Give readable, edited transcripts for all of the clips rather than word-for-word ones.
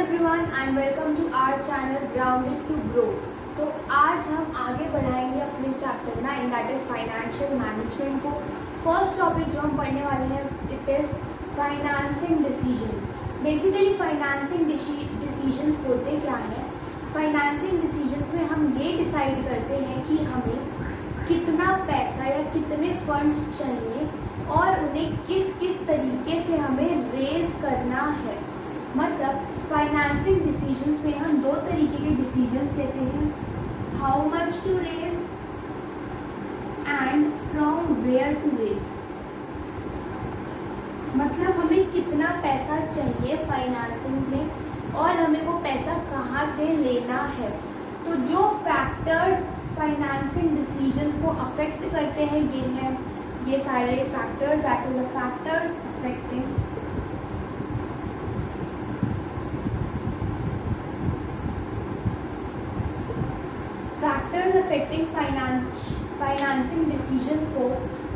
Everyone and welcome to our channel grounded to grow. तो आज हम आगे बढ़ाएंगे अपने chapter 9 that is financial management को। फर्स्ट टॉपिक जो हम पढ़ने वाले हैं it is financing decisions. Basically financing decisions होते क्या हैं? फाइनेंसिंग डिसीजंस में हम ये डिसाइड करते हैं कि हमें कितना पैसा या कितने फंड्स चाहिए और उन्हें किस किस तरीके से हमें रेज करना है। मतलब फाइनेंसिंग डिसीजंस में हम दो तरीके के डिसीजंस लेते हैं, how much to raise and from where to raise. मतलब हमें कितना पैसा चाहिए फाइनेंसिंग में और हमें वो पैसा कहाँ से लेना है। तो जो फैक्टर्स फाइनेंसिंग डिसीजंस को अफेक्ट करते हैं ये हैं ये सारे factors, that is the factors affecting financing decisions को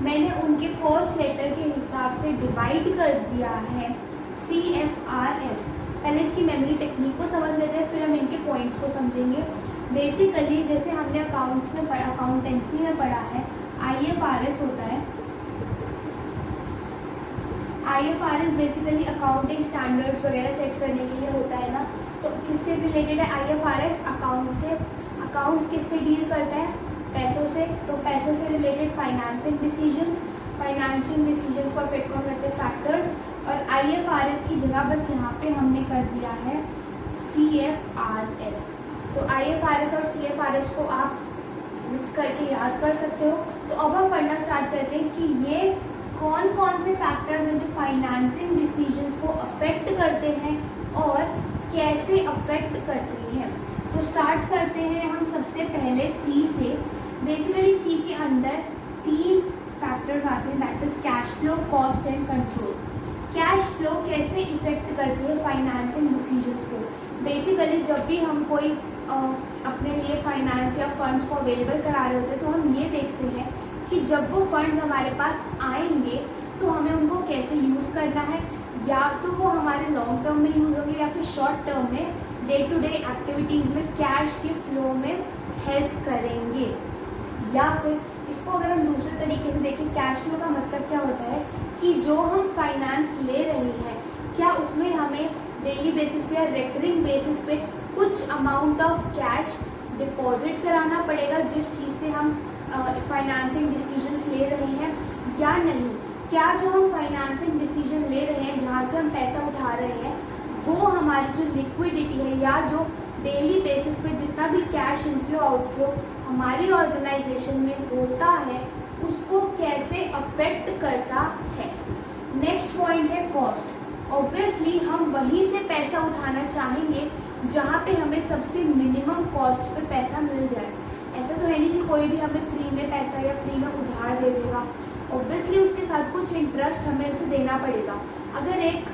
मैंने उनके फर्स्ट लेटर के हिसाब से डिवाइड कर दिया है CFRS। पहले इसकी मेमोरी टेक्निक को समझ लेते हैं, फिर हम इनके पॉइंट्स को समझेंगे। बेसिकली जैसे हमने अकाउंट्स में पढ़ा, अकाउंटेंसी में पढ़ा है, IFRS होता है। IFRS बेसिकली अकाउंटिंग स्टैंडर्ड्स वगैरह सेट करने के लिए होता है ना। तो किससे रिलेटेड है IFRS? अकाउंट से। अकाउंट्स किससे डील करता है? पैसों से। तो पैसों से related financing decisions, financial decisions को अफेक्ट कौन करते हैं? फैक्टर्स। और IFRS की जगह बस यहाँ पे हमने कर दिया है CFRS। तो IFRS और CFRS को आप मिक्स करके याद कर सकते हो। तो अब हम पढ़ना स्टार्ट करते हैं कि ये कौन कौन से फैक्टर्स हैं जो फाइनेंसिंग डिसीजंस को अफेक्ट करते हैं और कैसे अफेक्ट करते हैं। तो स्टार्ट करते हैं हम सबसे पहले C से। बेसिकली C के अंदर तीन फैक्टर्स आते हैं, that is cash flow, cost and control. Cash flow कैसे इफेक्ट करती है फाइनेंसिंग डिसीजंस को? बेसिकली जब भी हम कोई अपने लिए फाइनेंस या फंड्स को अवेलेबल करा रहे होते हैं तो हम ये देखते हैं कि जब वो फंड्स हमारे पास आएंगे तो हमें उनको कैसे यूज़ करना है। या तो वो हमारे लॉन्ग टर्म में यूज़ होंगे या फिर शॉर्ट टर्म में डे टू डे एक्टिविटीज़ में कैश के फ्लो में हेल्प करेंगे। या फिर इसको अगर हम दूसरे तरीके से देखें, कैश फ्लो का मतलब क्या होता है कि जो हम फाइनेंस ले रहे हैं क्या उसमें हमें डेली बेसिस पे या रेकरिंग बेसिस पे कुछ अमाउंट ऑफ कैश डिपॉजिट कराना पड़ेगा जिस चीज़ से हम फाइनेंसिंग डिसीजंस ले रहे हैं या नहीं। क्या जो हम फाइनेंसिंग डिसीजन ले रहे हैं जहाँ से हम पैसा उठा रहे हैं वो हमारी जो लिक्विडिटी है या जो डेली बेसिस पे जितना भी कैश इनफ्लो आउटफ्लो हमारी ऑर्गेनाइजेशन में होता है उसको कैसे अफेक्ट करता है। नेक्स्ट पॉइंट है कॉस्ट। ऑब्वियसली हम वहीं से पैसा उठाना चाहेंगे जहाँ पे हमें सबसे मिनिमम कॉस्ट पे पैसा मिल जाए। ऐसा तो है नहीं कि कोई भी हमें फ्री में पैसा या फ्री में उधार दे देगा। ऑब्वियसली उसके साथ कुछ इंटरेस्ट हमें उसे देना पड़ेगा। अगर एक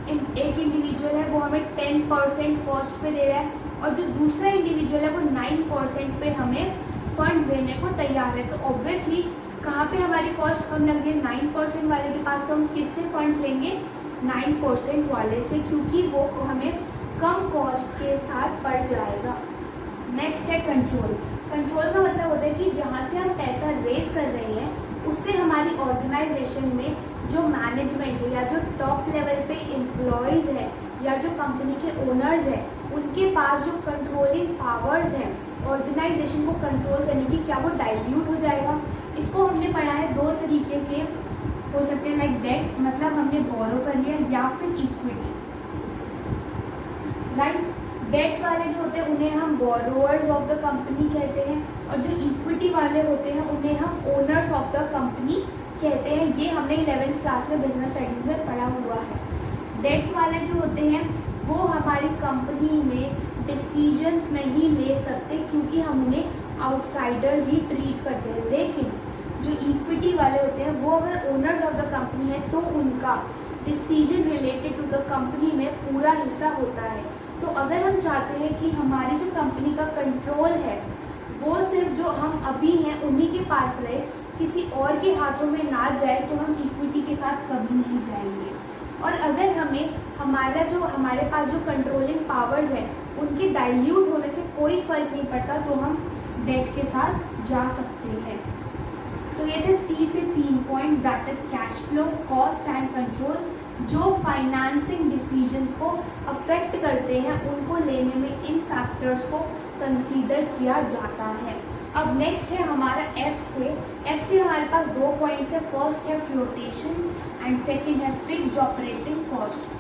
इंडिविजुअल है वो हमें 10% कॉस्ट पे दे रहा है और जो दूसरा इंडिविजुअल है वो 9% पे हमें फंड्स देने को तैयार है, तो ऑब्वियसली कहाँ पे हमारी कॉस्ट कम लग रही है? 9% वाले के पास। तो हम किससे फंड्स लेंगे? 9% वाले से, क्योंकि वो हमें कम कॉस्ट के साथ पड़ जाएगा। नेक्स्ट है कंट्रोल। कंट्रोल का मतलब होता है कि जहाँ से हम पैसा रेज कर रहे हैं उससे हमारी ऑर्गेनाइजेशन में जो मैनेजमेंट है या जो टॉप लेवल पे एम्प्लॉयज़ है या जो कंपनी के ओनर्स हैं उनके पास जो कंट्रोलिंग पावर्स हैं ऑर्गेनाइजेशन को कंट्रोल करने की, क्या वो डाइल्यूट हो जाएगा? इसको हमने पढ़ा है दो तरीके के हो सकते हैं, लाइक डेट, मतलब हमने बोरो कर लिया, या फिर इक्विटी। राइट, डेट वाले जो होते हैं उन्हें हम बोरोअर्स ऑफ द कंपनी कहते हैं और जो इक्विटी वाले होते हैं उन्हें हम ओनर्स ऑफ द कंपनी कहते हैं। ये हमने 11th क्लास में बिजनेस स्टडीज़ में पढ़ा हुआ है। डेट वाले जो होते हैं वो हमारी कंपनी में डिसीजंस नहीं ले सकते क्योंकि हम उन्हें आउटसाइडर्स ही ट्रीट करते हैं। लेकिन जो इक्विटी वाले होते हैं वो अगर ओनर्स ऑफ द कंपनी है तो उनका decision related to the company में पूरा हिस्सा होता है। तो अगर हम चाहते हैं कि हमारी जो कंपनी का कंट्रोल है वो सिर्फ जो हम अभी हैं उन्हीं के पास रहे, किसी और के हाथों में ना जाए, तो हम इक्विटी के साथ कभी नहीं जाएंगे। और अगर हमारे पास जो कंट्रोलिंग पावर्स है उनके डाइल्यूट होने से कोई फर्क नहीं पड़ता, तो हम डेट के साथ जा सकते हैं। तो ये थे सी से 3 points, that is cash flow, cost and control, जो फाइनेंसिंग डिसीजंस को अफेक्ट करते हैं, उनको लेने में इन फैक्टर्स को कंसीडर किया जाता है। अब नेक्स्ट है हमारा एफ से हमारे पास 2 पॉइंट्स है। फर्स्ट है फ्लोटेशन एंड सेकंड है फिक्स्ड ऑपरेटिंग कॉस्ट।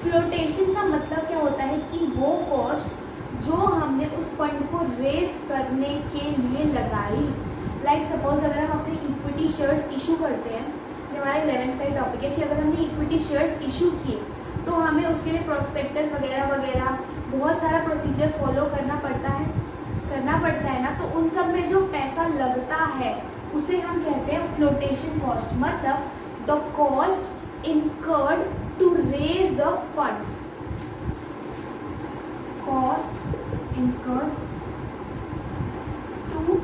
फ्लोटेशन का मतलब क्या होता है कि वो कॉस्ट जो हमने उस फंड को रेज करने के लिए लगाई। लाइक सपोज अगर हम अपने इक्विटी शेयर्स इशू करते हैं, ये हमारा 11th का ही टॉपिक है कि अगर हमने इक्विटी शेयर्स इशू किए तो हमें उसके लिए प्रोस्पेक्टस वगैरह वगैरह बहुत सारा प्रोसीजर फॉलो करना पड़ता है ना। तो उन सब में जो पैसा लगता है उसे हम कहते हैं फ्लोटेशन कॉस्ट, मतलब the cost incurred to raise the funds, cost incurred to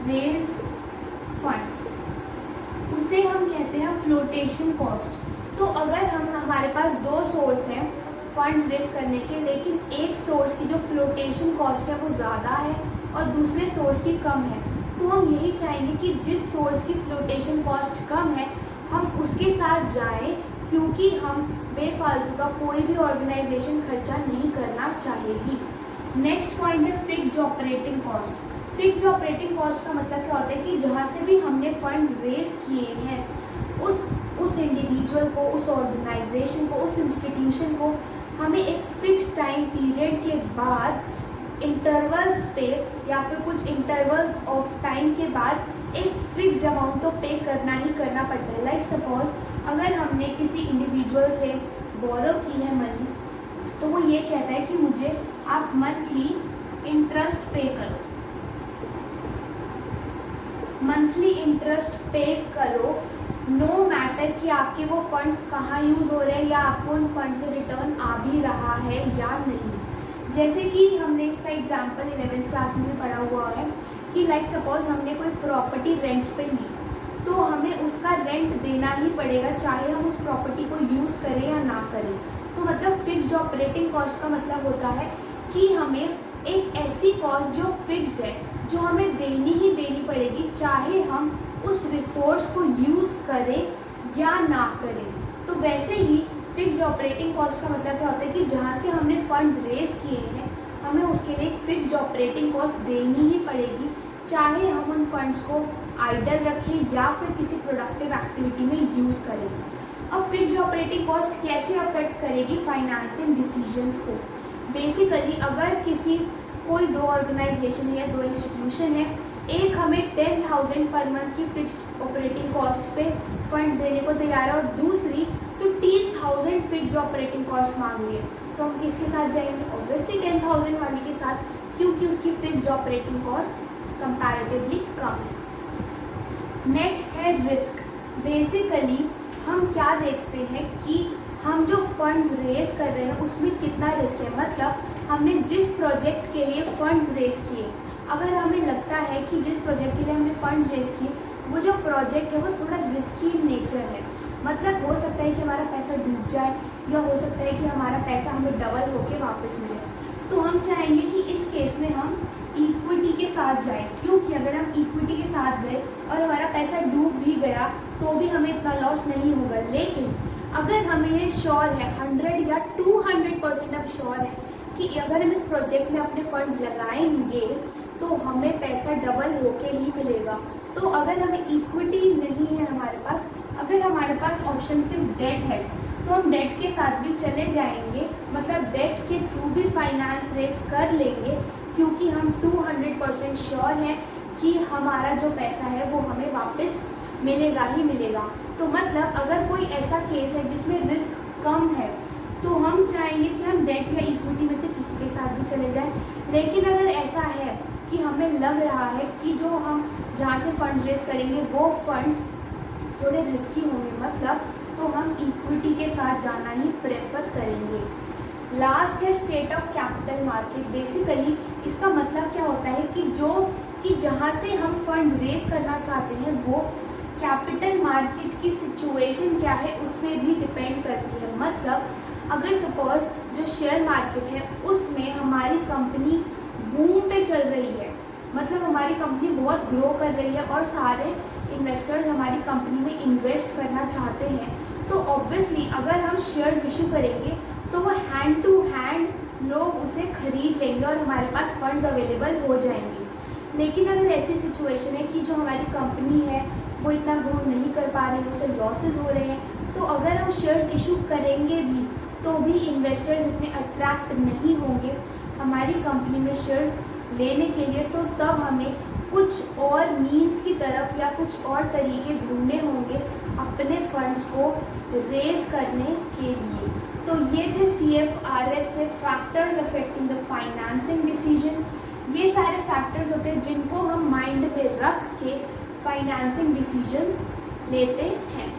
raise funds, उसे हम कहते हैं फ्लोटेशन कॉस्ट। तो अगर हमारे पास 2 सोर्स हैं फंड्स रेज करने के, लेकिन एक सोर्स की जो फ्लोटेशन कॉस्ट है वो ज़्यादा है और दूसरे सोर्स की कम है, तो हम यही चाहेंगे कि जिस सोर्स की फ्लोटेशन कॉस्ट कम है हम उसके साथ जाएं, क्योंकि हम बेफालतू का कोई भी ऑर्गेनाइजेशन खर्चा नहीं करना चाहेगी। नेक्स्ट पॉइंट है fixed operating cost. Fixed operating cost का मतलब क्या होता है कि जहाँ से भी हमने फंड्स रेज किए हैं उस इंडिविजुअल को, उस ऑर्गेनाइजेशन को, उस इंस्टीट्यूशन को हमें एक फिक्स टाइम पीरियड के बाद इंटरवल्स पे या फिर कुछ इंटरवल्स ऑफ टाइम के बाद एक फिक्स अमाउंट तो पे करना ही करना पड़ता है। लाइक सपोज अगर हमने किसी इंडिविजुअल से बोरो की है मनी, तो वो ये कहता है कि मुझे आप मंथली इंटरेस्ट पे करो, मंथली इंटरेस्ट पे करो, नो मैटर कि आपके वो फंड्स कहाँ यूज़ हो रहे हैं या आपको उन फंड से रिटर्न आ भी रहा है या नहीं। जैसे कि हमने इसका एग्जांपल 11th क्लास में भी पढ़ा हुआ है कि लाइक सपोज हमने कोई प्रॉपर्टी रेंट पे ली, तो हमें उसका रेंट देना ही पड़ेगा, चाहे हम उस प्रॉपर्टी को यूज़ करें या ना करें। तो मतलब फिक्स्ड ऑपरेटिंग कॉस्ट का मतलब होता है कि हमें एक ऐसी कॉस्ट जो फिक्स है, जो हमें देनी ही देनी पड़ेगी, चाहे हम उस रिसोर्स को यूज़ करें या ना करें। तो वैसे ही फिक्स्ड ऑपरेटिंग कॉस्ट का मतलब क्या होता है कि जहाँ से हमने फंड्स रेज किए हैं हमें उसके लिए एक फिक्स्ड ऑपरेटिंग कॉस्ट देनी ही पड़ेगी, चाहे हम उन फंड्स को आइडल रखें या फिर किसी प्रोडक्टिव एक्टिविटी में यूज़ करें। अब फिक्स्ड ऑपरेटिंग कॉस्ट कैसे अफेक्ट करेगी फाइनेंसिंग डिसीजंस को? बेसिकली अगर कोई 2 ऑर्गेनाइजेशन है या 2 इंस्टीट्यूशन है, एक हमें 10,000 पर मंथ की फिक्स्ड ऑपरेटिंग कॉस्ट पे फंड्स देने को तैयार है और दूसरी 15,000 फिक्स्ड ऑपरेटिंग कॉस्ट मांग रही है, तो हम किसके साथ जाएंगे? ऑब्वियसली 10,000 वाली के साथ, क्योंकि उसकी फिक्स्ड ऑपरेटिंग कॉस्ट कंपैरेटिवली कम है। नेक्स्ट है रिस्क। बेसिकली हम क्या देखते हैं कि हम जो फंड्स रेज कर रहे हैं उसमें कितना रिस्क है, मतलब हमने जिस प्रोजेक्ट के लिए फंड्स रेज किए, अगर हमें लगता है कि जिस प्रोजेक्ट के लिए हमने फंड्स रेज किए वो जो प्रोजेक्ट है वो थोड़ा रिस्की नेचर है, मतलब हो सकता है कि हमारा पैसा डूब जाए या हो सकता है कि हमारा पैसा हमें डबल होके वापस मिले, तो हम चाहेंगे कि इस केस में हम इक्विटी के साथ जाएं, क्योंकि अगर हम इक्विटी के साथ गए और हमारा पैसा डूब भी गया तो भी हमें इतना लॉस नहीं होगा। लेकिन अगर हमें ये श्योर है 100 या 200% अब श्योर है कि अगर हम इस प्रोजेक्ट में अपने फंड्स लगाएंगे तो हमें पैसा डबल होके ही मिलेगा, तो अगर हमें इक्विटी नहीं है हमारे पास, अगर हमारे पास ऑप्शन सिर्फ डेट है, तो हम डेट के साथ भी चले जाएंगे, मतलब डेट के थ्रू भी फाइनेंस रेस कर लेंगे, क्योंकि हम 200% श्योर हैं कि हमारा जो पैसा है वो हमें वापस मिलेगा ही मिलेगा। तो मतलब अगर कोई ऐसा केस है जिसमें रिस्क कम है तो हम चाहेंगे कि हम डेट या इक्विटी में से किसी के साथ भी चले जाएं। लेकिन अगर ऐसा है कि हमें लग रहा है कि जो हम जहाँ से फंड रेस करेंगे वो फंड्स थोड़े रिस्की होंगे, मतलब तो हम इक्विटी के साथ जाना ही प्रेफर करेंगे। लास्ट है state of capital market. Basically इसका मतलब क्या होता है कि जहाँ से हम फंड रेस करना चाहते हैं वो कैपिटल मार्केट की सिचुएशन क्या है उसमें भी डिपेंड करती है। मतलब अगर सपोज जो शेयर मार्केट है उसमें हमारी कंपनी बूम पे चल रही है, मतलब हमारी कंपनी बहुत ग्रो कर रही है और सारे इन्वेस्टर्स हमारी कंपनी में इन्वेस्ट करना चाहते हैं, तो ऑब्वियसली अगर हम शेयर्स इशू करेंगे तो वो हैंड टू हैंड लोग उसे खरीद लेंगे और हमारे पास फंड्स अवेलेबल हो जाएंगे। लेकिन अगर ऐसी सिचुएशन है कि जो हमारी कंपनी है वो इतना ग्रो नहीं कर पा रही, उससे लॉसेस हो रहे हैं, तो अगर हम शेयर्स इशू करेंगे भी तो भी इन्वेस्टर्स इतने अट्रैक्ट नहीं होंगे हमारी कंपनी में शेयर्स लेने के लिए। तो तब हमें कुछ और मीन्स की तरफ या कुछ और तरीके ढूंढने होंगे अपने फंड्स को रेज करने के लिए। तो ये थे CFRS से factors affecting the financing decision. ये सारे फैक्टर्स होते हैं जिनको हम माइंड में रख के फाइनेंसिंग डिसीजंस लेते हैं।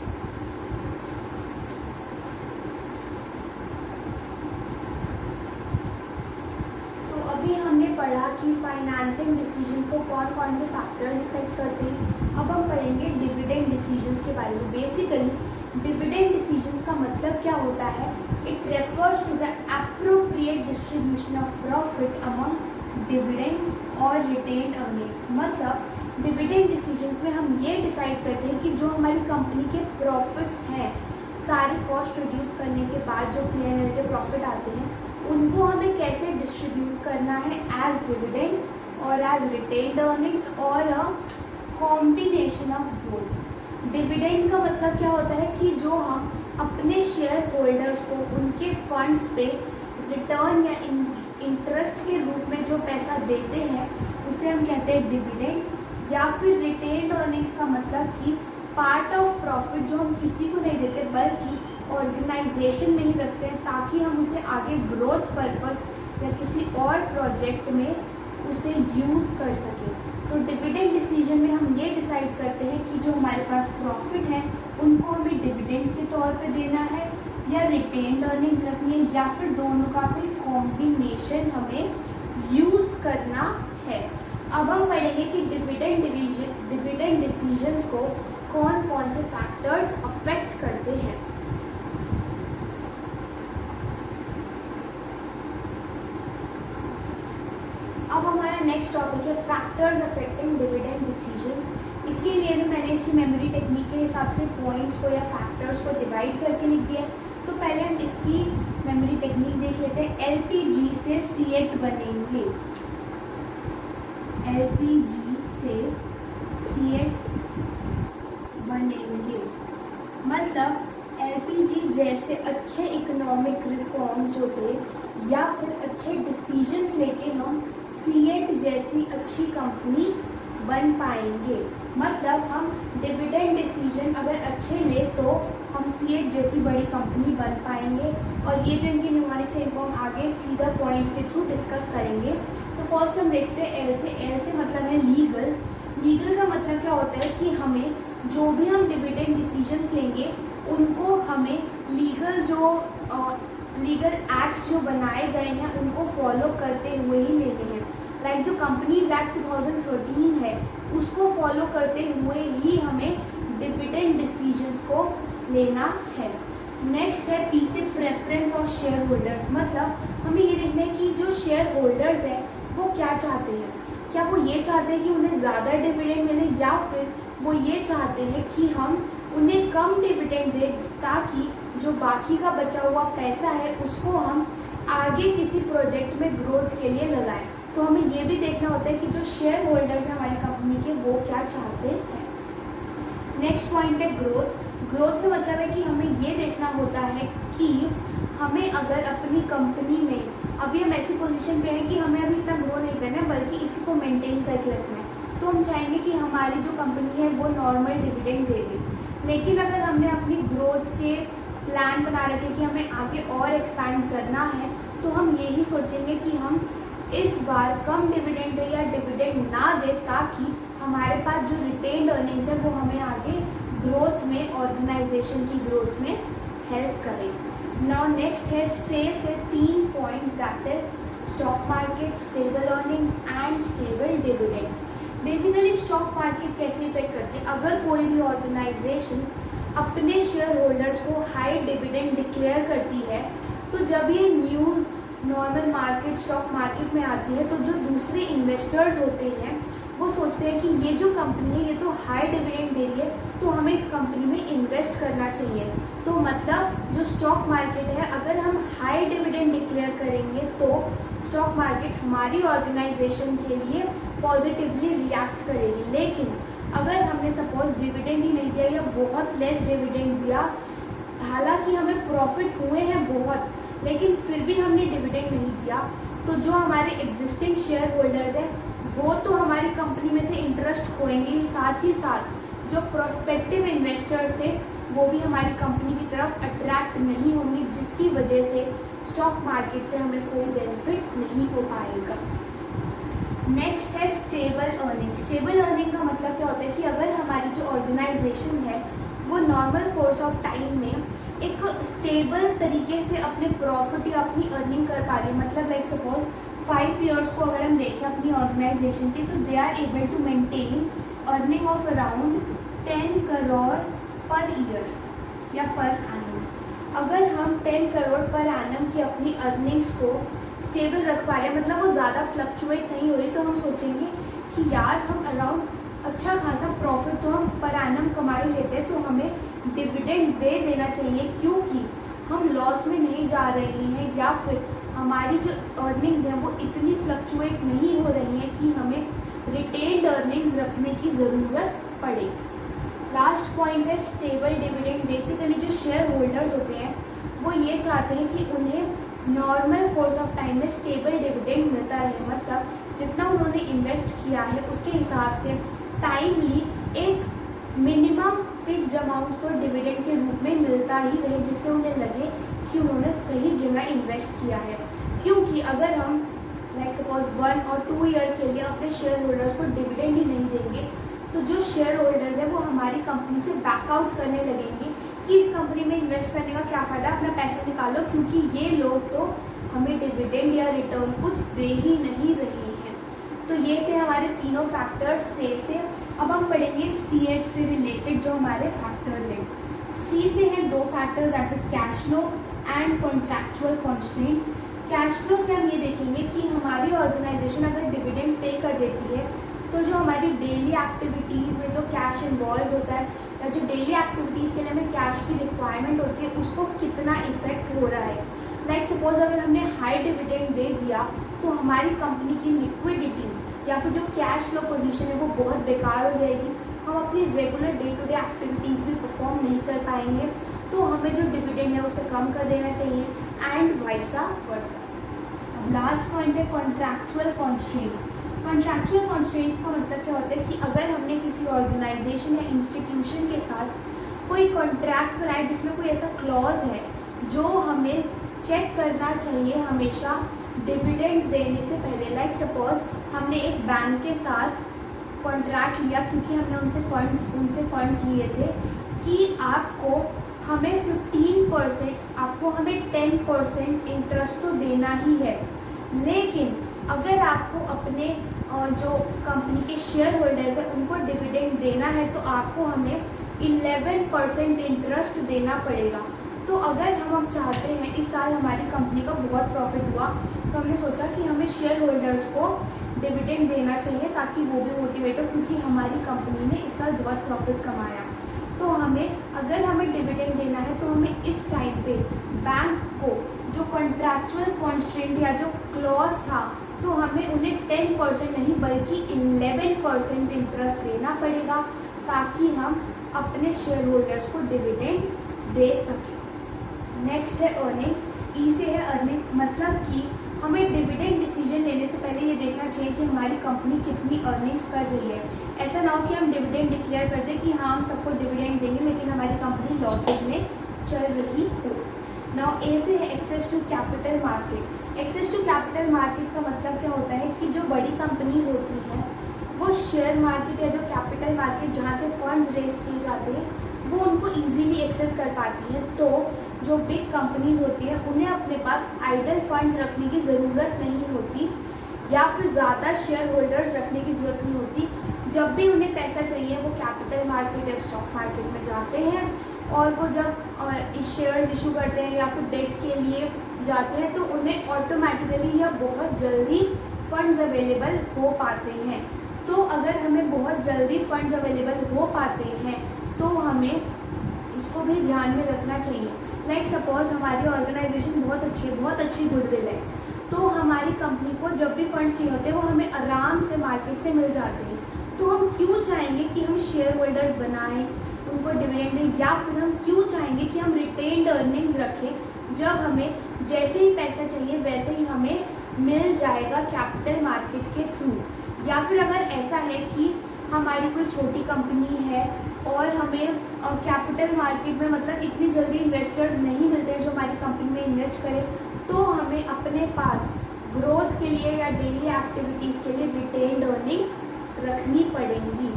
तो अभी हमने पढ़ा कि फाइनेंसिंग डिसीजंस को कौन कौन से फैक्टर्स इफेक्ट करते हैं। अब हम पढ़ेंगे डिविडेंड डिसीजंस के बारे में। बेसिकली डिविडेंड डिसीजंस का मतलब क्या होता है? It refers to the appropriate distribution of profit among dividend और रिटेन्ड अर्निंग्स। मतलब डिविडेंड डिसीजंस में हम ये डिसाइड करते हैं कि जो हमारी कंपनी के प्रॉफिट्स हैं, सारी कॉस्ट रिड्यूस करने के बाद जो P&L के प्रॉफिट आते हैं, उनको हमें कैसे डिस्ट्रीब्यूट करना है एज डिविडेंड और एज रिटेन्ड अर्निंग्स और a combination of both. Dividend का मतलब क्या होता है कि जो हम अपने शेयर होल्डर्स को उनके फंड्स पे रिटर्न या इंटरेस्ट के रूप में जो पैसा देते हैं उसे हम कहते हैं डिविडेंड। या फिर रिटेन्ड अर्निंग्स का मतलब कि पार्ट ऑफ प्रॉफिट जो हम किसी को नहीं देते बल्कि ऑर्गेनाइजेशन में ही रखते हैं ताकि हम उसे आगे ग्रोथ पर्पस या किसी और प्रोजेक्ट में उसे यूज़ कर सकें। तो डिविडेंड डिसीजन में हम ये डिसाइड करते हैं कि जो हमारे पास प्रॉफिट है उनको हमें डिविडेंड के तौर पे देना है या रिटेन्ड अर्निंग्स रखनी है या फिर दोनों का कोई कॉम्बिनेशन हमें यूज़ करना है। अब हम पढ़ेंगे कि डिविडेंड डिसीजंस को कौन कौन से फैक्टर्स अफेक्ट करते हैं। अब हमारा नेक्स्ट टॉपिक है फैक्टर्स अफेक्टिंग डिविडेंड डिसीजंस। इसके लिए भी मैंने इसकी मेमोरी टेक्निक के हिसाब से पॉइंट्स को या फैक्टर्स को डिवाइड करके लिख दिया। तो पहले हम इसकी मेमोरी टेक्निक देख लेते हैं। LPG से C8 बनेंगे, LPG से C8 बनेंगे मतलब LPG जैसे अच्छे इकोनॉमिक रिफॉर्म्स होते या फिर अच्छे डिसीजंस लेके हम C8 जैसी अच्छी कंपनी बन पाएंगे। मतलब हम डिविडेंड डिसीजन अगर अच्छे ले तो हम C8 जैसी बड़ी कंपनी बन पाएंगे। और ये जो इनकी न्यूमेरिक्स है इनको हम आगे सीधा पॉइंट्स के थ्रू डिस्कस करेंगे। तो फर्स्ट हम देखते हैं L से। L से मतलब है लीगल। लीगल का मतलब क्या होता है कि हमें जो भी हम डिविडेंड डिसीजंस लेंगे उनको हमें लीगल एक्ट्स जो बनाए गए हैं उनको फॉलो करते हुए ही लेने हैं। लाइक जो कंपनीज एक्ट 2013 है उसको फॉलो करते हुए ही हमें डिविडेंड डिसीजंस को लेना है। नेक्स्ट है P से प्रेफरेंस ऑफ शेयर होल्डर्स। मतलब हमें ये देखना है कि जो शेयर होल्डर्स हैं वो क्या चाहते हैं। क्या वो ये चाहते हैं कि उन्हें ज़्यादा डिविडेंड मिले या फिर वो ये चाहते हैं कि हम उन्हें कम डिविडेंड दें ताकि जो बाकी का बचा हुआ पैसा है उसको हम आगे किसी प्रोजेक्ट में ग्रोथ के लिए लगाएं। तो हमें ये भी देखना होता है कि जो शेयर होल्डर्स हैं हमारी कंपनी के वो क्या चाहते हैं। नेक्स्ट पॉइंट है ग्रोथ। ग्रोथ से मतलब है कि हमें ये देखना होता है कि हमें अगर अपनी कंपनी में अभी हम ऐसी पोजीशन पे हैं कि हमें अभी इतना ग्रो नहीं करना है बल्कि इसी को मेंटेन करके रखना है, तो हम चाहेंगे कि हमारी जो कंपनी है वो नॉर्मल डिविडेंड दे दे। लेकिन अगर हमने अपनी ग्रोथ के प्लान बना रखे कि हमें आगे और एक्सपैंड करना है तो हम यही सोचेंगे कि हम इस बार कम डिविडेंड दे या डिविडेंड ना दे ताकि हमारे पास जो रिटेन्ड अर्निंग्स है वो हमें आगे ग्रोथ में ऑर्गेनाइजेशन की ग्रोथ में हेल्प करें। नाउ नेक्स्ट है से 3 points that is stock market, stable earnings and stable dividend. Basically stock market कैसे इफेक्ट करती है, अगर कोई भी ऑर्गेनाइजेशन अपने शेयर होल्डर्स को हाई डिविडेंड डिक्लेयर करती है, तो जब ये news normal market stock market में आती है, तो जो दूसरे इन्वेस्टर्स होते हैं वो सोचते हैं कि ये जो कंपनी है ये तो हाई डिविडेंड दे रही है, तो हमें इस कंपनी में इन्वेस्ट करना चाहिए। तो मतलब जो स्टॉक मार्केट है, अगर हम हाई डिविडेंड डिक्लेयर करेंगे तो स्टॉक मार्केट हमारी ऑर्गेनाइजेशन के लिए पॉजिटिवली रिएक्ट करेगी। लेकिन अगर हमने सपोज डिविडेंड ही नहीं दिया या बहुत लेस डिविडेंड दिया, हालांकि हमें प्रॉफिट हुए हैं बहुत, लेकिन फिर भी हमने डिविडेंड नहीं दिया, तो जो हमारे एग्जिस्टिंग शेयर होल्डर्स हैं वो तो हमारी कंपनी में से इंटरेस्ट खोएंगे, साथ ही साथ जो प्रोस्पेक्टिव इन्वेस्टर्स थे वो भी हमारी कंपनी की तरफ अट्रैक्ट नहीं होंगे, जिसकी वजह से स्टॉक मार्केट से हमें कोई बेनिफिट नहीं हो पाएगा। नेक्स्ट है स्टेबल अर्निंग। स्टेबल अर्निंग का मतलब क्या होता है कि अगर हमारी जो ऑर्गेनाइजेशन है वो नॉर्मल कोर्स ऑफ टाइम में एक स्टेबल तरीके से अपने प्रॉफिट या अपनी अर्निंग कर पा रही है, मतलब लाइक सपोज 5 ईयर्स को अगर हम देखें अपनी ऑर्गेनाइजेशन की, so they are able to maintain earning of around 10 crore per year या पर एनम। अगर हम 10 करोड़ पर एनम की अपनी अर्निंग्स को स्टेबल रख पा रहे हैं, मतलब वो ज़्यादा फ्लक्चुएट नहीं हो रही, तो हम सोचेंगे कि यार हम अराउंड अच्छा खासा प्रॉफिट तो हम पर एनम कमा ही लेते हैं, तो हमें डिविडेंड दे देना चाहिए, क्योंकि हम लॉस में नहीं जा रहे हैं या फिर हमारी जो अर्निंग्स हैं वो इतनी फ्लक्चुएट नहीं हो रही हैं कि हमें रिटेन्ड अर्निंग्स रखने की ज़रूरत पड़े। लास्ट पॉइंट है स्टेबल डिविडेंड। बेसिकली जो शेयर होल्डर्स होते हैं वो ये चाहते हैं कि उन्हें नॉर्मल कोर्स ऑफ टाइम में स्टेबल डिविडेंड मिलता रहे, मतलब जितना उन्होंने इन्वेस्ट किया है उसके हिसाब से टाइमली एक मिनिमम फिक्स्ड अमाउंट तो डिविडेंड के रूप में मिलता ही रहे, जिससे उन्हें लगे कि उन्होंने सही जगह इन्वेस्ट किया है। क्योंकि अगर हम लाइक सपोज 1 और 2 ईयर के लिए अपने शेयर होल्डर्स को डिविडेंड ही नहीं देंगे, तो जो शेयर होल्डर्स हैं वो हमारी कंपनी से बैकआउट करने लगेंगे कि इस कंपनी में इन्वेस्ट करने का क्या फ़ायदा, अपना पैसा निकालो, क्योंकि ये लोग तो हमें डिविडेंड या रिटर्न कुछ दे ही नहीं रहे हैं। तो ये थे हमारे तीनों फैक्टर्स से। अब हम पढ़ेंगे CH से रिलेटेड जो हमारे फैक्टर्स हैं। C से हैं 2 factors, that is cash flow and contractual constraints. Cash flow से हम ये देखेंगे कि हमारी ऑर्गेनाइजेशन अगर डिविडेंड पे कर देती है, तो जो हमारी डेली एक्टिविटीज़ में जो कैश इन्वॉल्व होता है या जो डेली एक्टिविटीज़ के लिए हमें कैश की रिक्वायरमेंट होती है उसको कितना इफेक्ट हो रहा है। लाइक सपोज अगर हमने हाई डिविडेंड दे दिया तो हमारी कंपनी की लिक्विडिटी या फिर जो कैश फ्लो पोजीशन है वो बहुत बेकार हो जाएगी, हम अपनी regular day to day activities भी परफॉर्म नहीं कर पाएंगे, तो हमें जो डिविडेंड है उसे कम कर देना चाहिए एंड वाइसा वर्सा। अब लास्ट पॉइंट है कॉन्ट्रैक्चुअल कॉन्स्ट्रेंट्स। कॉन्ट्रैक्चुअल कॉन्स्ट्रेंट्स का मतलब क्या होता है कि अगर हमने किसी ऑर्गेनाइजेशन या इंस्टीट्यूशन के साथ कोई कॉन्ट्रैक्ट बनाया जिसमें कोई ऐसा क्लॉज है जो हमें चेक करना चाहिए हमेशा डिविडेंड देने से पहले। लाइक सपोज हमने एक बैंक के साथ कॉन्ट्रैक्ट लिया क्योंकि हमने उनसे फंड्स लिए थे कि आपको हमें 15%, आपको हमें 10% इंटरेस्ट तो देना ही है, लेकिन अगर आपको अपने जो कंपनी के शेयर होल्डर्स हैं उनको डिविडेंड देना है तो आपको हमें 11% इंटरेस्ट देना पड़ेगा। तो अगर हम चाहते हैं इस साल हमारी कंपनी का बहुत प्रॉफिट हुआ, तो हमने सोचा कि हमें शेयर होल्डर्स को डिविडेंड देना चाहिए ताकि वो भी मोटिवेट हो, क्योंकि हमारी कंपनी ने इस साल बहुत प्रॉफिट कमाया। तो अगर हमें डिविडेंड देना है तो हमें इस टाइम पे बैंक को जो कॉन्ट्रैक्चुअल कॉन्स्ट्रेंट या जो क्लॉज था, तो हमें उन्हें 10% नहीं बल्कि 11% इंटरेस्ट देना पड़ेगा ताकि हम अपने शेयर होल्डर्स को डिविडेंड दे सकें। नेक्स्ट है अर्निंग। ई से है अर्निंग, मतलब कि हमें डिविडेंड डिसीजन लेने से पहले ये देखना चाहिए कि हमारी कंपनी कितनी अर्निंग्स कर रही है। ऐसा ना हो कि हम डिविडेंड डिक्लेयर कर दें कि हाँ हम सबको डिविडेंड देंगे लेकिन हमारी कंपनी लॉसेस में चल रही हो। नाउ ए से है access to capital market. Access to capital market का मतलब क्या होता है कि जो बड़ी कंपनीज होती हैं वो शेयर मार्केट या जो कैपिटल मार्केट जहाँ से फंड्स रेज किए जाते हैं वो उनको इजीली एक्सेस कर पाती है। तो जो बिग कंपनीज होती हैं उन्हें अपने पास आइडल फंड्स रखने की ज़रूरत नहीं होती या फिर ज़्यादा शेयर होल्डर्स रखने की ज़रूरत नहीं होती। जब भी उन्हें पैसा चाहिए वो कैपिटल मार्केट या स्टॉक मार्केट में जाते हैं, और वो जब शेयर्स इशू करते हैं या फिर डेट के लिए जाते हैं तो उन्हें ऑटोमेटिकली या बहुत जल्दी फंड्स अवेलेबल हो पाते हैं। तो अगर हमें बहुत जल्दी फंड्स अवेलेबल हो पाते हैं तो हमें इसको भी ध्यान में रखना चाहिए। लाइक सपोज हमारी ऑर्गेनाइजेशन बहुत अच्छी गुडविल है, तो हमारी कंपनी को जब भी फंड्स चाहिए होते हैं वो हमें आराम से मार्केट से मिल जाते हैं। तो हम क्यों चाहेंगे कि हम शेयर होल्डर्स बनाएं, उनको डिविडेंड दें, या फिर हम क्यों चाहेंगे कि हम रिटेन्ड अर्निंग्स रखें जब हमें जैसे ही पैसा चाहिए वैसे ही हमें मिल जाएगा कैपिटल मार्केट के थ्रू। या फिर अगर ऐसा है कि हमारी कोई छोटी कंपनी है और हमें कैपिटल मार्केट में मतलब इतनी जल्दी इन्वेस्टर्स नहीं मिलते हैं जो हमारी कंपनी में इन्वेस्ट करें, तो हमें अपने पास ग्रोथ के लिए या डेली एक्टिविटीज़ के लिए रिटेन्ड अर्निंग्स रखनी पड़ेंगी।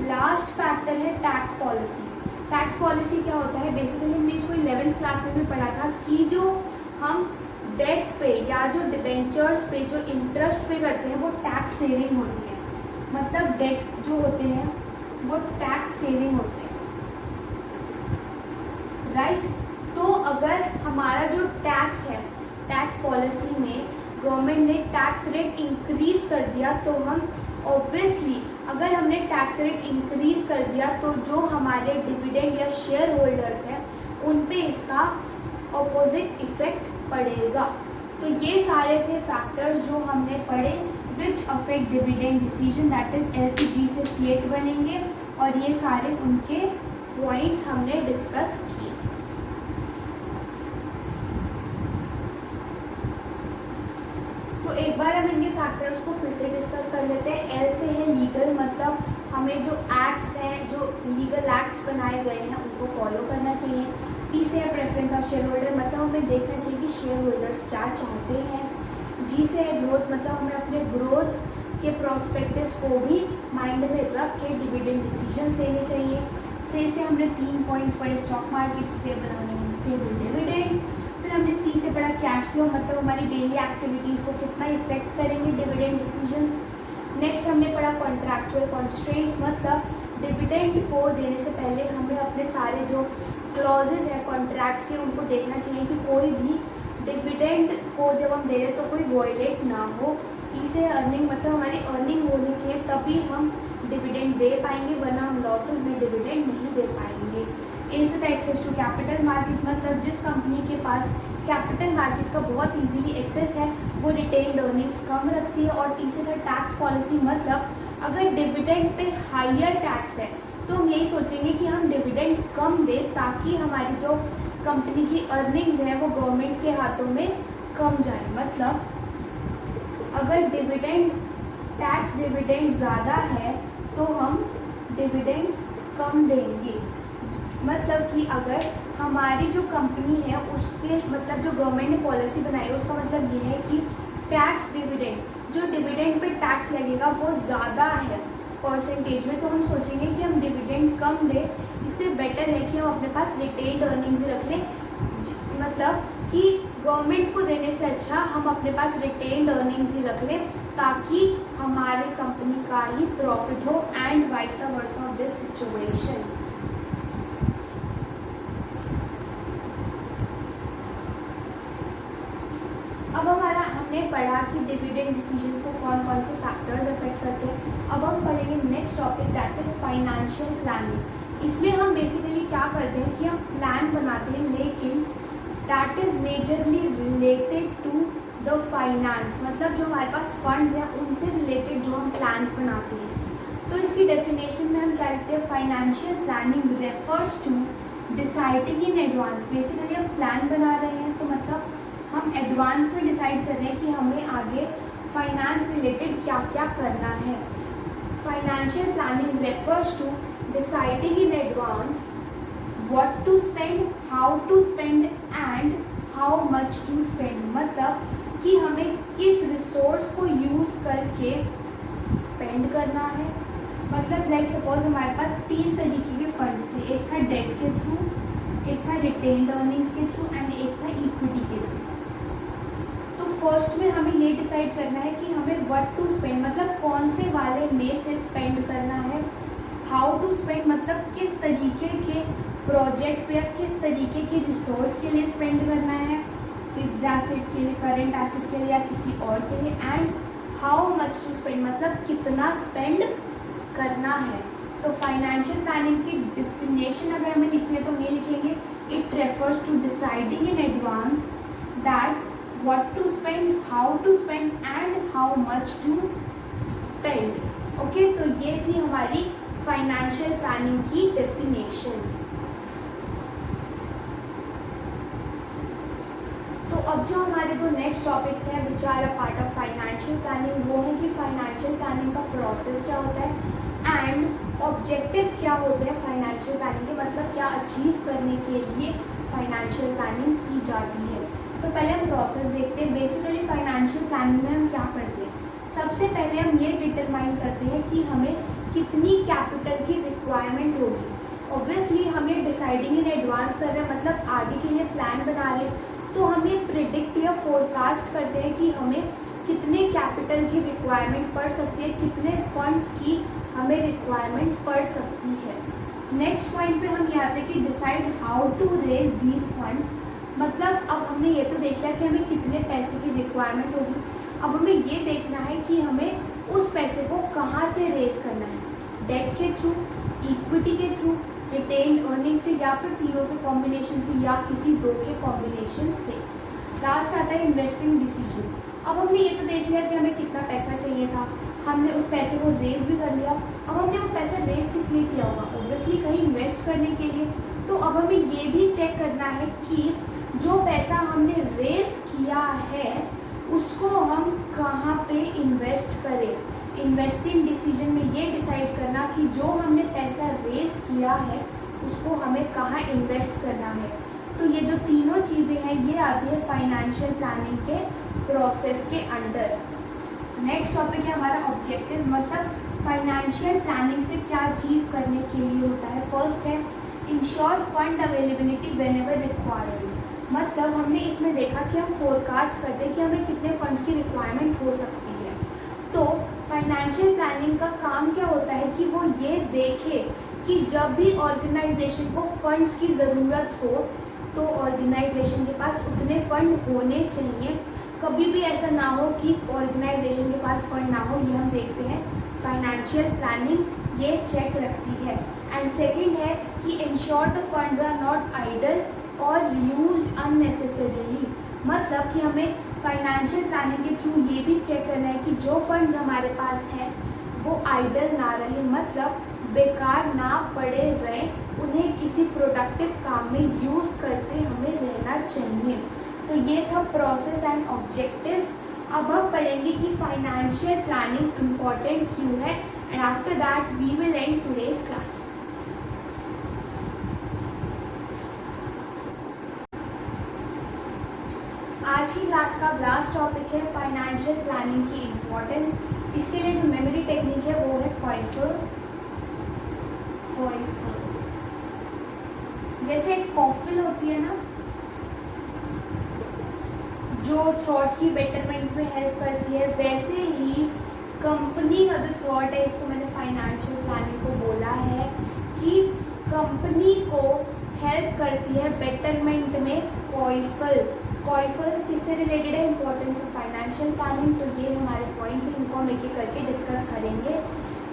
लास्ट फैक्टर है टैक्स पॉलिसी। टैक्स पॉलिसी क्या होता है? बेसिकली हमने इसको 11th क्लास में भी पढ़ा था कि जो हम डेट पे या जो डिबेंचर्स पे जो इंटरेस्ट पे करते हैं वो टैक्स सेविंग होती है। मतलब डेट जो होते हैं वो टैक्स सेविंग होते हैं, राइट। तो अगर हमारा जो टैक्स है, टैक्स पॉलिसी में गवर्नमेंट ने टैक्स रेट इंक्रीज कर दिया तो हम ऑब्वियसली अगर हमने टैक्स रेट इंक्रीज कर दिया तो जो हमारे डिविडेंड या शेयर होल्डर्स हैं उन पे इसका ऑपोजिट इफेक्ट पड़ेगा। तो ये सारे थे फैक्टर्स जो हमने पढ़े which affect dividend decision, that is LPG से C8 बनेंगे, और ये सारे उनके पॉइंट्स हमने डिस्कस किए। तो एक बार हम इनके फैक्टर्स को फिर से डिस्कस कर लेते हैं। L से है लीगल, मतलब हमें जो एक्ट्स हैं, जो लीगल एक्ट्स बनाए गए हैं उनको फॉलो करना चाहिए। P से है प्रेफरेंस ऑफ शेयर होल्डर, मतलब हमें देखना चाहिए कि शेयर होल्डर्स क्या चाहते हैं। G से है ग्रोथ, मतलब हमें अपने ग्रोथ के प्रोस्पेक्टिव्स को भी माइंड में रख के डिविडेंड डिसीजंस लेने चाहिए। से हमने 3 पॉइंट्स पढ़े, stock market, stable earning, stable dividend. फिर हमने C से पढ़ा कैश फ्लो, मतलब हमारी डेली एक्टिविटीज़ को कितना इफेक्ट करेंगे डिविडेंड डिसीजंस। नेक्स्ट हमने पढ़ा कॉन्ट्रैक्चुअल कॉन्स्ट्रेंट्स, मतलब डिविडेंड को देने से पहले हमें अपने सारे जो क्लॉजेज हैं कॉन्ट्रैक्ट्स के उनको देखना चाहिए कि कोई भी डिविडेंड को जब हम दे रहे तो कोई वॉयलेट ना हो। इसे अर्निंग, मतलब हमारी अर्निंग होनी चाहिए तभी हम डिविडेंड दे पाएंगे, वरना हम लॉसेस में डिविडेंड नहीं दे पाएंगे। ए से था एक्सेस टू कैपिटल मार्केट, मतलब जिस कंपनी के पास कैपिटल मार्केट का बहुत इजीली एक्सेस है वो रिटेन्ड अर्निंग्स कम रखती है। और टी से था टैक्स पॉलिसी, मतलब अगर डिविडेंड पे हायर टैक्स है तो हम यही सोचेंगे कि हम डिविडेंड कम दें ताकि हमारी जो कंपनी की अर्निंग्स है वो गवर्नमेंट के हाथों में कम जाए। मतलब अगर डिविडेंड टैक्स डिविडेंड ज़्यादा है तो हम डिविडेंड कम देंगे। मतलब कि अगर हमारी जो कंपनी है उसके मतलब जो गवर्नमेंट ने पॉलिसी बनाई है उसका मतलब ये है कि टैक्स डिविडेंड, जो डिविडेंड पे टैक्स लगेगा वो ज़्यादा है परसेंटेज में, तो हम सोचेंगे कि हम डिविडेंड कम दें। इससे बेटर है कि हम अपने पास रिटेन्ड अर्निंग्स रख लें, मतलब कि गवर्नमेंट को देने से अच्छा हम अपने पास रिटेन्ड अर्निंग्स ही रख लें ताकि हमारे कंपनी का ही प्रॉफिट हो and vice versa of this situation. अब हमने पढ़ा कि डिविडेंड डिसीजंस को कौन कौन से फैक्टर्स अफेक्ट करते हैं। अब हम पढ़ेंगे next topic, that is financial planning. इसमें हम बेसिकली क्या करते हैं कि हम प्लान बनाते हैं, लेकिन that is majorly related to the finance, मतलब जो हमारे पास फंड्स हैं उनसे रिलेटेड जो हम प्लान्स बनाते हैं। तो इसकी डेफिनेशन में हम क्या लिखते हैं, financial planning refers to deciding in advance. Basically हम प्लान बना रहे हैं तो मतलब हम एडवांस में डिसाइड कर रहे हैं कि हमें आगे फाइनेंस रिलेटेड क्या क्या करना है। Financial planning refers to deciding in advance what to spend, how to spend and how much to spend, मतलब कि हमें किस रिसोर्स को यूज़ करके स्पेंड करना है। मतलब लाइक सपोज हमारे पास 3 तरीके के फंड्स थे, एक था डेट के थ्रू, एक था रिटेन्ड अर्निंग्स के थ्रू एंड एक था इक्विटी के थ्रू। तो फर्स्ट में हमें ये डिसाइड करना है कि हमें व्हाट टू स्पेंड मतलब कौन से वाले में से स्पेंड करना है, हाउ टू स्पेंड मतलब किस तरीके के प्रोजेक्ट पे या किस तरीके के रिसोर्स के लिए स्पेंड करना है, फिक्स्ड एसेट के लिए, करंट एसेट के लिए या किसी और के लिए, and how much to spend मतलब कितना स्पेंड करना है। तो फाइनेंशियल प्लानिंग की डिफिनेशन अगर हमें लिखनी है तो ये लिखेंगे, it refers to deciding in advance that what to spend, how to spend and how much to spend. Okay, तो ये थी हमारी फाइनेंशियल प्लानिंग की डेफिनेशन। तो अब जो हमारे दो नेक्स्ट टॉपिक्स हैं which are a part of financial planning, वो है कि फाइनेंशियल प्लानिंग का प्रोसेस क्या होता है एंड ऑब्जेक्टिव्स क्या होते हैं फाइनेंशियल प्लानिंग के, मतलब क्या अचीव करने के लिए फाइनेंशियल प्लानिंग की जाती है। तो पहले हम प्रोसेस देखते हैं। बेसिकली फाइनेंशियल प्लानिंग में हम क्या करते हैं, सबसे पहले हम ये डिटरमाइन करते हैं कि हमें कितनी कैपिटल की रिक्वायरमेंट होगी। ऑब्वियसली हम ये डिसाइडिंग इन एडवांस कर रहे हैं, मतलब आगे के लिए प्लान बना रहे हैं, तो हम ये प्रिडिक्ट या फोरकास्ट करते हैं कि हमें कितने कैपिटल की रिक्वायरमेंट पड़ सकती है, कितने फंड्स की हमें रिक्वायरमेंट पड़ सकती है। नेक्स्ट पॉइंट पे हम ये आते हैं कि decide how to raise these funds, मतलब अब हमने ये तो देख लिया कि हमें कितने पैसे की रिक्वायरमेंट होगी, अब हमें ये देखना है कि हमें उस पैसे को कहाँ से रेज करना है, डेट के थ्रू, इक्विटी के थ्रू, रिटेन्ड अर्निंग से, या फिर तीनों के कॉम्बिनेशन से, या किसी दो के कॉम्बिनेशन से। लास्ट आता है इन्वेस्टिंग डिसीजन। अब हमने ये तो देख लिया कि हमें कितना पैसा चाहिए था, हमने उस पैसे को रेज भी कर लिया। अब हमने वो पैसा रेज किस लिए किया होगा, ऑब्वियसली कहीं इन्वेस्ट करने के लिए। तो अब हमें ये भी चेक करना है कि जो पैसा हमने रेज किया है उसको हम कहाँ पे इन्वेस्ट करें। इन्वेस्टिंग डिसीजन में ये डिसाइड करना कि जो हमने पैसा रेज किया है उसको हमें कहाँ इन्वेस्ट करना है। तो ये जो तीनों चीज़ें हैं ये आती है फाइनेंशियल प्लानिंग के प्रोसेस के अंडर। नेक्स्ट टॉपिक है हमारा ऑब्जेक्टिव्स, मतलब फाइनेंशियल प्लानिंग से क्या अचीव करने के लिए होता है। फर्स्ट है ensure fund availability whenever required, मतलब हमने इसमें देखा कि हम फोरकास्ट करते हैं कि हमें कितने फंड्स की रिक्वायरमेंट हो सकती है। तो फाइनेंशियल प्लानिंग का काम क्या होता है कि वो ये देखे कि जब भी ऑर्गेनाइजेशन को फंड्स की ज़रूरत हो तो ऑर्गेनाइजेशन के पास उतने फंड होने चाहिए। कभी भी ऐसा ना हो कि ऑर्गेनाइजेशन के पास फंड ना हो, ये हम देखते हैं फाइनेंशियल प्लानिंग ये चेक रखती है। एंड सेकंड है कि ensure the funds are not idle और यूज्ड अननेसेसरीली, मतलब कि हमें फाइनेंशियल प्लानिंग के थ्रू ये भी चेक करना है कि जो फंड्स हमारे पास हैं वो आइडल ना रहे, मतलब बेकार ना पड़े रहे, उन्हें किसी प्रोडक्टिव काम में यूज़ करते हमें रहना चाहिए। तो ये था प्रोसेस एंड ऑब्जेक्टिव्स। अब हम पढ़ेंगे कि फाइनेंशियल प्लानिंग इम्पॉर्टेंट क्यों है, and after that we will end today's class. आज की क्लास का लास्ट टॉपिक है फाइनेंशियल प्लानिंग की इम्पोर्टेंस। इसके लिए जो मेमोरी टेक्निक है वो है कॉइफल। जैसे एक कॉफिल होती है ना जो थॉट की बेटरमेंट में हेल्प करती है, वैसे ही कंपनी का जो थॉट है, इसको मैंने फाइनेंशियल प्लानिंग को बोला है कि कंपनी को हेल्प करती है बेटरमेंट में कॉइफल। कॉइफल किससे रिलेटेड है, इंपॉर्टेंस ऑफ फाइनेंशियल प्लानिंग। तो ये हमारे पॉइंट्स हैं, इनको हम एक एक करके डिस्कस करेंगे।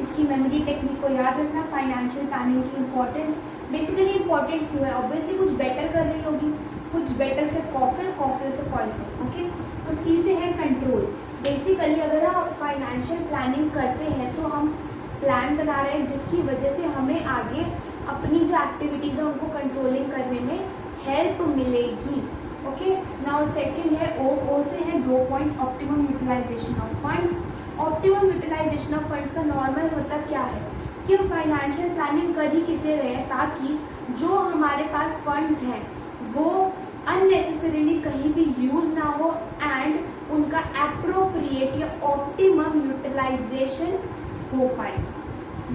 इसकी मेमोरी टेक्निक को याद रखना। फाइनेंशियल प्लानिंग की इंपॉर्टेंस बेसिकली इंपॉर्टेंट क्यों है, ऑब्वियसली कुछ बेटर कर रही होगी, कुछ बेटर से कॉफिल, कॉफिल से कॉइफल। ओके, तो सी से है कंट्रोल। बेसिकली अगर हम फाइनेंशियल प्लानिंग करते हैं तो हम प्लान बना रहे हैं जिसकी वजह से हमें आगे अपनी जो एक्टिविटीज़ है उनको कंट्रोलिंग करने में हेल्प मिलेगी। ओके, नाउ सेकंड है ओ। ओ से है 2 point, optimum utilisation of funds. Optimum utilisation of funds का नॉर्मल मतलब क्या है कि हम फाइनेंशियल प्लानिंग कर ही किस लिए रहे हैं, ताकि जो हमारे पास फंड्स हैं वो अननेसेसरीली कहीं भी यूज़ ना हो एंड उनका एप्रोप्रिएट या ऑप्टिमम यूटिलाइजेशन हो पाए।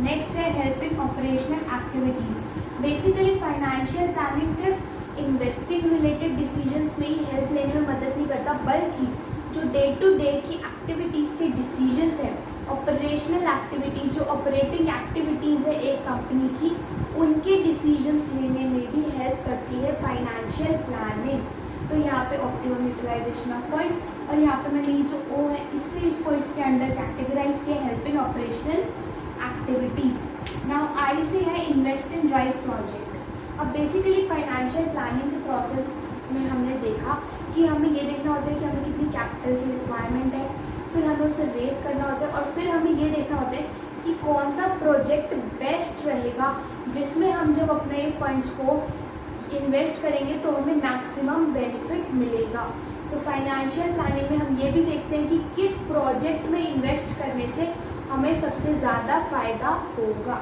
नेक्स्ट है helping operational activities. Basically financial planning सिर्फ इन्वेस्टिंग रिलेटेड डिसीजंस में ही हेल्प लेने में मदद नहीं करता, बल्कि जो डे टू डे की एक्टिविटीज़ के डिसीजंस हैं, ऑपरेशनल एक्टिविटीज़, जो ऑपरेटिंग एक्टिविटीज़ है एक कंपनी की, उनके डिसीजंस लेने में भी हेल्प करती है फाइनेंशियल प्लानिंग। तो यहाँ पे ऑप्टिमम यूटिलाइजेशन ऑफ फंड्स, और यहाँ पे मैंने ये जो ओ है इससे इसको इसके अंडर कैटेगराइज किया, help in operational activities. Now I से है इन्वेस्ट इन राइट प्रोजेक्ट। अब बेसिकली फाइनेंशियल प्लानिंग के प्रोसेस में हमने देखा कि हमें ये देखना होता है कि हमें कितनी कैपिटल की रिक्वायरमेंट है, फिर हमें उसे रेस करना होता है, और फिर हमें ये देखना होता है कि कौन सा प्रोजेक्ट बेस्ट रहेगा जिसमें हम जब अपने फंड्स को इन्वेस्ट करेंगे तो हमें मैक्सिमम बेनिफिट मिलेगा। तो फाइनेंशियल प्लानिंग में हम ये भी देखते हैं कि किस प्रोजेक्ट में इन्वेस्ट करने से हमें सबसे ज़्यादा फ़ायदा होगा।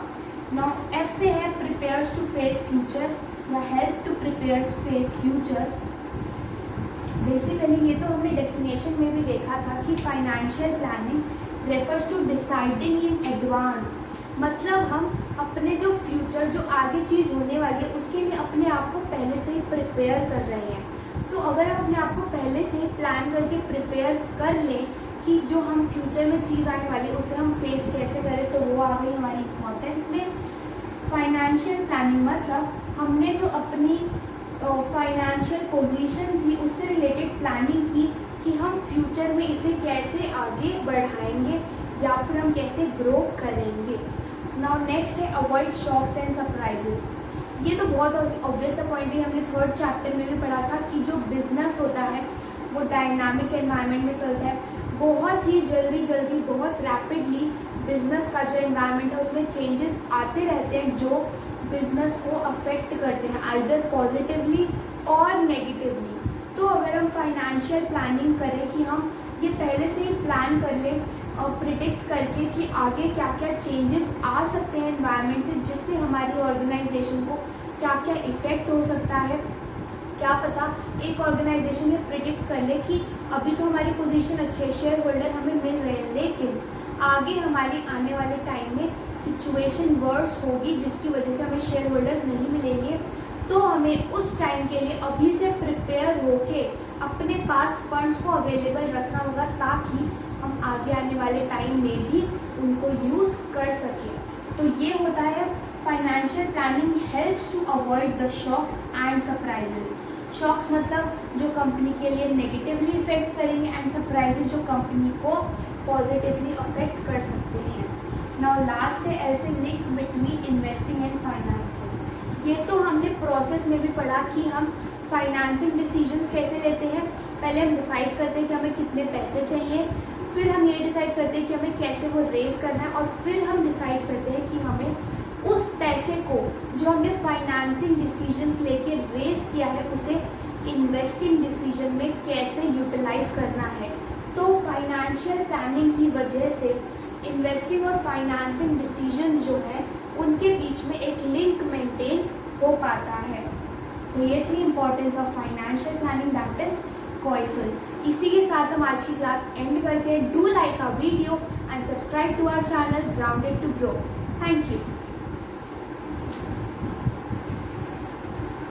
नाउ एफ से है प्रिपेयर्स टू फेस फ्यूचर या help to prepare face future. Basically ये तो हमने डेफिनेशन में भी देखा था कि financial planning refers to deciding in advance, मतलब हम अपने जो फ्यूचर, जो आगे चीज़ होने वाली है, उसके लिए अपने आप को पहले से ही प्रिपेयर कर रहे हैं। तो अगर हम अपने आप को पहले से ही प्लान करके प्रिपेयर कर लें कि जो हम फ्यूचर में चीज़ आने वाली है उसे हम फेस कैसे करें, तो वो आ गई हमारी इम्पोर्टेंस में। फाइनेंशियल प्लानिंग मतलब हमने जो अपनी फाइनेंशियल पोजीशन थी उससे रिलेटेड प्लानिंग की कि हम फ्यूचर में इसे कैसे आगे बढ़ाएंगे या फिर हम कैसे ग्रो करेंगे। नाउ नेक्स्ट है अवॉइड शॉक्स एंड सरप्राइजेस। ये तो बहुत ऑब्वियस पॉइंट है, हमने थर्ड चैप्टर में भी पढ़ा था कि जो बिजनेस होता है वो डायनामिक एनवायरनमेंट में चलता है, बहुत ही जल्दी बहुत रैपिडली बिजनेस का जो एनवायरनमेंट है उसमें चेंजेस आते रहते हैं जो बिजनेस को अफेक्ट करते हैं आइदर पॉजिटिवली और नेगेटिवली। तो अगर हम फाइनेंशियल प्लानिंग करें कि हम ये पहले से ही प्लान कर लें और प्रिडिक्ट करके कि आगे क्या क्या चेंजेस आ सकते हैं एनवायरनमेंट से, जिससे हमारी ऑर्गेनाइजेशन को क्या क्या इफ़ेक्ट हो सकता है। क्या पता एक ऑर्गेनाइजेशन में प्रिडिक्ट कर ले कि अभी तो हमारी पोजीशन अच्छी है, शेयर होल्डर हमें मिल रहे हैं, लेकिन आगे हमारी आने वाले टाइम में सिचुएशन वर्स होगी जिसकी वजह से हमें शेयर होल्डर्स नहीं मिलेंगे। तो हमें उस टाइम के लिए अभी से प्रिपेयर होके अपने पास फंड्स को अवेलेबल रखना होगा ताकि हम आगे आने वाले टाइम में भी उनको यूज़ कर सकें। तो ये होता है financial planning helps to avoid the shocks and surprises. Shocks मतलब जो कंपनी के लिए नेगेटिवली इफेक्ट करेंगे, एंड सरप्राइजेज जो कंपनी को पॉजिटिवली अफेक्ट कर सकते हैं। नाउ लास्ट है ऐसे link between investing and financing. ये तो हमने प्रोसेस में भी पढ़ा कि हम फाइनेंसिंग डिसीजंस कैसे लेते हैं। पहले हम डिसाइड करते हैं कि हमें कितने पैसे चाहिए, फिर हम ये डिसाइड करते हैं कि हमें कैसे वो रेज करना है, और फिर हम डिसाइड करते हैं कि हमें उस पैसे को जो हमने फाइनेंसिंग डिसीजंस लेके रेज किया है उसे इन्वेस्टिंग डिसीजन में कैसे यूटिलाइज करना है। तो फाइनेंशियल प्लानिंग की वजह से इन्वेस्टिंग और फाइनेंसिंग डिसीजन जो है उनके बीच में एक लिंक मेंटेन हो पाता है। तो ये थी importance of financial planning, that is कोइफल। इसी के साथ हम आज की क्लास एंड करते हैं। Do like our video and subscribe to our channel grounded to grow. Thank you.